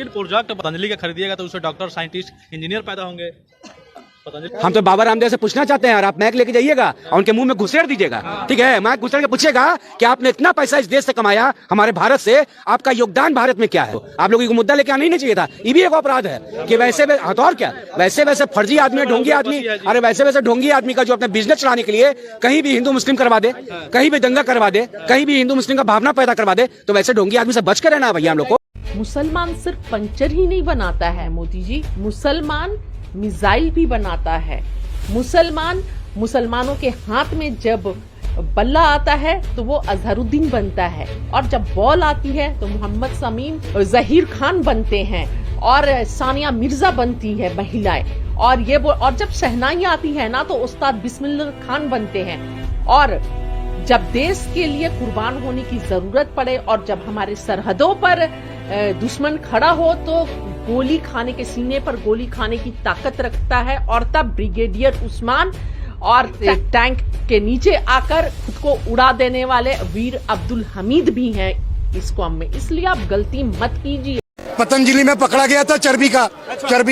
Project Patanjali का खरीदिएगा तो उससे डॉक्टर, साइंटिस्ट, इंजीनियर पैदा होंगे। हम तो बाबा रामदेव से पूछना चाहते हैं यार, आप मैक लेके जाइएगा और उनके मुंह में घुसेड़ दीजिएगा, ठीक है? मैक घुसेड़ के पूछेगा कि आपने इतना पैसा इस देश से कमाया, हमारे भारत से, आपका योगदान भारत में क्या है? आप लोगों को मुद्दा लेके आना ही नहीं चाहिए था। ये भी एक अपराध है कि वैसे और क्या, वैसे फर्जी आदमी, ढोंगी आदमी, अरे वैसे ढोंगी आदमी का जो अपने बिजनेस चलाने के लिए कहीं भी हिंदू मुस्लिम करवा दे, कहीं भी दंगा करवा दे, कहीं भी हिंदू मुस्लिम का भावना पैदा करवा दे, तो वैसे ढोंगी आदमी से बच कर रहना भैया हम लोग को। मुसलमान सिर्फ पंचर ही नहीं बनाता है मोदी जी, मुसलमान मिसाइल भी बनाता है। मुसलमानों के हाथ में जब बल्ला आता है तो वो अजहरुद्दीन बनता है, और जब बॉल आती है तो मोहम्मद समीम, जहीर खान बनते हैं, और सानिया मिर्जा बनती है महिलाएं, और जब शहनाई आती है ना तो उस्ताद बिस्मिल्लाह खान बनते हैं। और जब देश के लिए कुर्बान होने की जरूरत पड़े और जब हमारे सरहदों पर दुश्मन खड़ा हो तो गोली खाने के, सीने पर गोली खाने की ताकत रखता है, और तब ब्रिगेडियर उस्मान और टैंक के नीचे आकर खुद को उड़ा देने वाले वीर अब्दुल हमीद भी हैं इस कौम में। इसलिए आप गलती मत कीजिए। पतंजलि में पकड़ा गया था चर्बी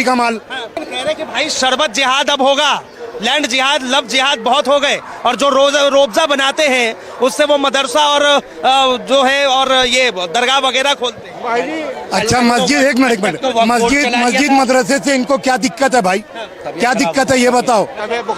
का माल। कह रहे कि भाई शरबत जिहाद अब होगा, लैंड जिहाद, लव जिहाद बहुत हो गए, और जो रोबजा बनाते हैं उससे वो मदरसा और जो है और ये दरगाह वगैरह खोलते हैं। अच्छा मस्जिद, एक मिनट, मस्जिद मदरसे से इनको क्या दिक्कत है भाई? क्या दिक्कत है ये बताओ?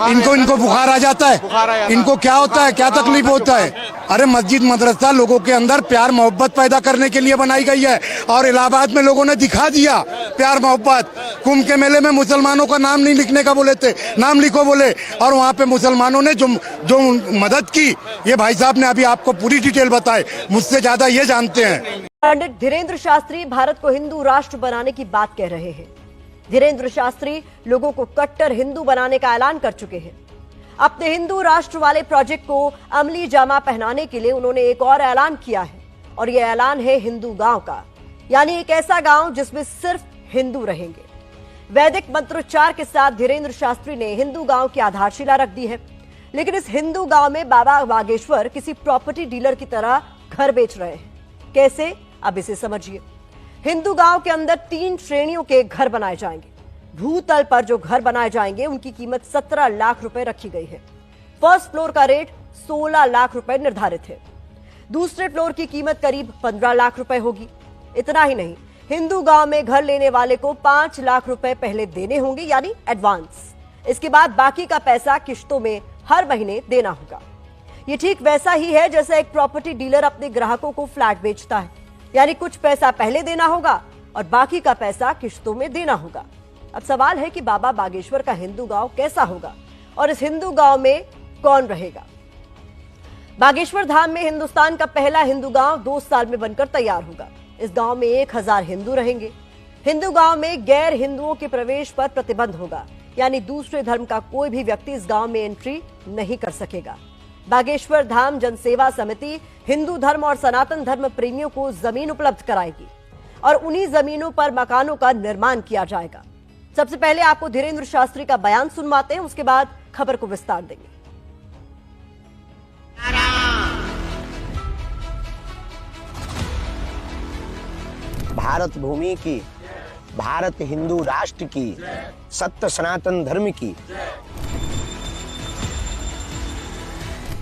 इनको बुखार आ जाता है? इनको क्या होता है, क्या तकलीफ होता है? अरे मस्जिद मदरसा लोगों के अंदर प्यार मोहब्बत पैदा करने के लिए बनाई गई है, और इलाहाबाद में लोगों ने दिखा दिया प्यार मोहब्बत। कुंभ के मेले में मुसलमानों का नाम नहीं लिखने का बोले थे, नाम लिखो बोले, और वहाँ पे मुसलमानों ने जो मदद की, ये भाई साहब ने अभी आपको पूरी डिटेल बताए, मुझसे ज्यादा ये जानते हैं। पंडित धीरेन्द्र शास्त्री भारत को हिंदू राष्ट्र बनाने की बात कह रहे हैं। धीरेन्द्र शास्त्री लोगों को कट्टर हिंदू बनाने का ऐलान कर चुके हैं। अपने हिंदू राष्ट्र वाले प्रोजेक्ट को अमली जामा पहनाने के लिए उन्होंने एक और ऐलान किया है, और यह ऐलान है हिंदू गांव का, यानी एक ऐसा गांव जिसमें सिर्फ हिंदू रहेंगे। वैदिक मंत्रोच्चार के साथ धीरेन्द्र शास्त्री ने हिंदू गांव की आधारशिला रख दी है, लेकिन इस हिंदू गांव में बाबा बागेश्वर किसी प्रॉपर्टी डीलर की तरह घर बेच रहे हैं। कैसे, अब इसे समझिए। हिंदू गांव के अंदर 3 श्रेणियों के घर बनाए जाएंगे। भूतल पर जो घर बनाए जाएंगे उनकी कीमत 17 लाख रुपए रखी गई है। फर्स्ट फ्लोर का रेट 16 लाख रुपए निर्धारित है। दूसरे फ्लोर की कीमत करीब 15 लाख रुपए होगी। इतना ही नहीं, हिंदू गांव में घर लेने वाले को 5 लाख रुपए पहले देने होंगे, यानी एडवांस। इसके बाद बाकी का पैसा किश्तों में हर महीने देना होगा। ये ठीक वैसा ही है जैसे एक प्रॉपर्टी डीलर अपने ग्राहकों को फ्लैट बेचता है, यानी कुछ पैसा पहले देना होगा और बाकी का पैसा किश्तों में देना होगा। अब सवाल है कि बाबा बागेश्वर का हिंदू गांव कैसा होगा और इस हिंदू गांव में कौन रहेगा? बागेश्वर धाम में हिंदुस्तान का पहला हिंदू गांव 2 साल में बनकर तैयार होगा। इस गांव में 1000 हिंदू रहेंगे। हिंदू गांव में गैर हिंदुओं के प्रवेश पर प्रतिबंध होगा, यानी दूसरे धर्म का कोई भी व्यक्ति इस गांव में एंट्री नहीं कर सकेगा। बागेश्वर धाम जनसेवा समिति हिंदू धर्म और सनातन धर्म प्रेमियों को जमीन उपलब्ध कराएगी और उन्हीं जमीनों पर मकानों का निर्माण किया जाएगा। सबसे पहले आपको धीरेन्द्र शास्त्री का बयान सुनवाते हैं, उसके बाद खबर को विस्तार देंगे। भारत भूमि की, भारत हिंदू राष्ट्र की, सत्य सनातन धर्म की।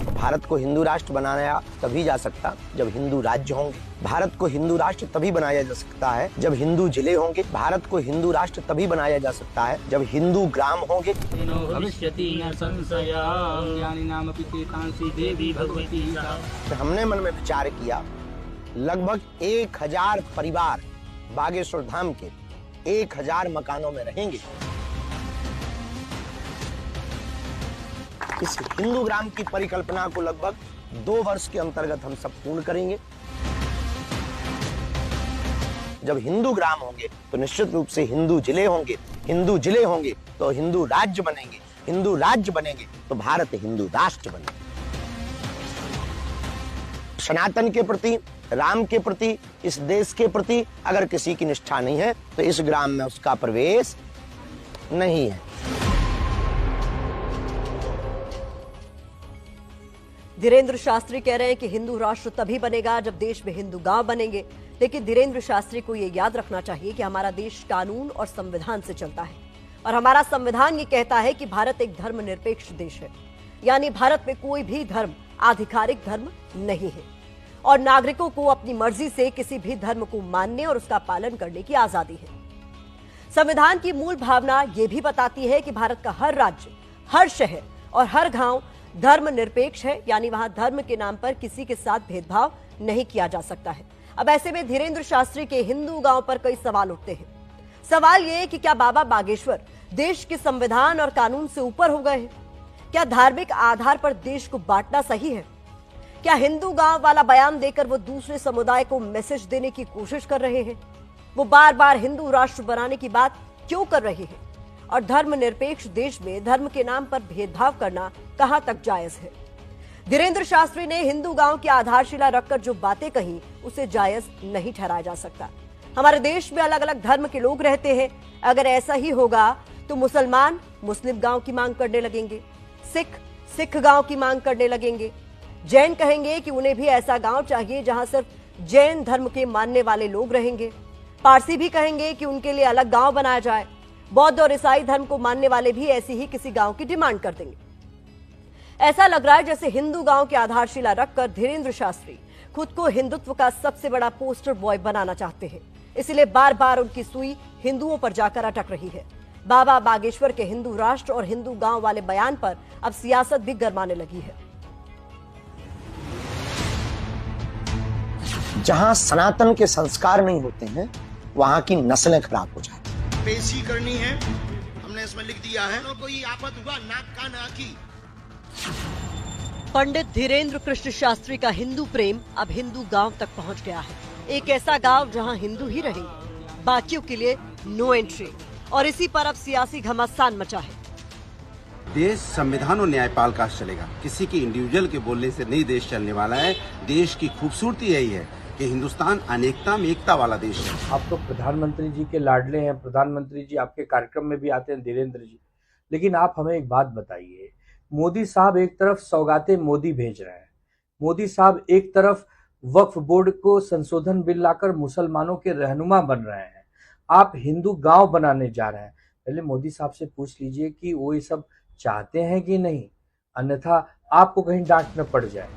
भारत को हिंदू राष्ट्र बनाया तभी जा सकता जब हिंदू राज्य होंगे। भारत को हिंदू राष्ट्र तभी बनाया जा सकता है जब हिंदू जिले होंगे। भारत को हिंदू राष्ट्र तभी बनाया जा सकता है जब हिंदू ग्राम होंगे। हमने मन में विचार किया, लगभग 1000 परिवार बागेश्वर धाम के 1000 मकानों में रहेंगे। इस हिंदू ग्राम की परिकल्पना को लगभग 2 वर्ष के अंतर्गत हम सब पूर्ण करेंगे। जब हिंदू ग्राम होंगे तो निश्चित रूप से हिंदू जिले होंगे। हिंदू जिले होंगे तो हिंदू राज्य बनेंगे। हिंदू राज्य बनेंगे तो भारत हिंदू राष्ट्र बनेगा। सनातन के प्रति, राम के प्रति, इस देश के प्रति अगर किसी की निष्ठा नहीं है तो इस ग्राम में उसका प्रवेश नहीं है। धीरेन्द्र शास्त्री कह रहे हैं कि हिंदू राष्ट्र तभी बनेगा जब देश में हिंदू गांव बनेंगे। लेकिन धीरेन्द्र शास्त्री को यह याद रखना चाहिए कि हमारा देश कानून और संविधान से चलता है और हमारा संविधान ये कहता है कि भारत एक धर्मनिरपेक्ष देश है, यानी भारत में कोई भी धर्म आधिकारिक धर्म नहीं है और नागरिकों को अपनी मर्जी से किसी भी धर्म को मानने और उसका पालन करने की आजादी है। संविधान की मूल भावना यह भी बताती है कि भारत का हर राज्य, हर शहर और हर गांव धर्मनिरपेक्ष है, यानी वहां धर्म के नाम पर किसी के साथ भेदभाव नहीं किया जा सकता है। अब ऐसे में धीरेन्द्र शास्त्री के हिंदू गांव पर कई सवाल उठते हैं। सवाल यह है कि क्या बाबा बागेश्वर देश के संविधान और कानून से ऊपर हो गए हैं? क्या धार्मिक आधार पर देश को बांटना सही है? क्या हिंदू गांव वाला बयान देकर वो दूसरे समुदाय को मैसेज देने की कोशिश कर रहे हैं? वो बार बार हिंदू राष्ट्र बनाने की बात क्यों कर रहे हैं? और धर्मनिरपेक्ष देश में धर्म के नाम पर भेदभाव करना कहां तक जायज है? धीरेन्द्र शास्त्री ने हिंदू गांव की आधारशिला रखकर जो बातें कही उसे जायज नहीं ठहराया जा सकता। हमारे देश में अलग अलग धर्म के लोग रहते हैं। अगर ऐसा ही होगा तो मुसलमान मुस्लिम गांव की मांग करने लगेंगे, सिख गांव की मांग करने लगेंगे, जैन कहेंगे कि उन्हें भी ऐसा गांव चाहिए जहां सिर्फ जैन धर्म के मानने वाले लोग रहेंगे, पारसी भी कहेंगे कि उनके लिए अलग गांव बनाया जाए, बौद्ध और ईसाई धर्म को मानने वाले भी ऐसी ही किसी गांव की डिमांड कर देंगे। ऐसा लग रहा है जैसे हिंदू गांव की आधारशिला रखकर धीरेन्द्र शास्त्री खुद को हिंदुत्व का सबसे बड़ा पोस्टर बॉय बनाना चाहते हैं। इसलिए बार बार उनकी सुई हिंदुओं पर जाकर अटक रही है। बाबा बागेश्वर के हिंदू राष्ट्र और हिंदू गांव वाले बयान पर अब सियासत भी गरमाने लगी है। जहां सनातन के संस्कार नहीं होते हैं वहां की नस्लें खराब हो जाती हैं। पेशी करनी है, हमने इसमें लिख दिया है। तो कोई आफत हुआ नाक कान आंखी। पंडित धीरेन्द्र कृष्ण शास्त्री का हिंदू प्रेम अब हिंदू गांव तक पहुंच गया है। एक ऐसा गांव जहां हिंदू ही रहेंगे, बाकियों के लिए नो एंट्री, और इसी पर अब सियासी घमासान मचा है। देश संविधान और न्यायपाल का चलेगा, किसी की इंडिविजुअल के बोलने से नहीं देश चलने वाला है। देश की खूबसूरती यही है कि हिंदुस्तान अनेकता में एकता वाला देश है। आप तो प्रधानमंत्री जी के लाडले हैं, प्रधानमंत्री जी आपके कार्यक्रम में भी आते हैं धीरेन्द्र जी, लेकिन आप हमें एक बात बताइए, मोदी साहब एक तरफ सौगाते मोदी भेज रहे हैं, मोदी साहब एक तरफ वक्फ बोर्ड को संशोधन बिल लाकर मुसलमानों के रहनुमा बन रहे हैं, आप हिंदू गांव बनाने जा रहे हैं। पहले मोदी साहब से पूछ लीजिए कि वो ये सब चाहते हैं कि नहीं, अन्यथा आपको कहीं डांट न पड़ जाए।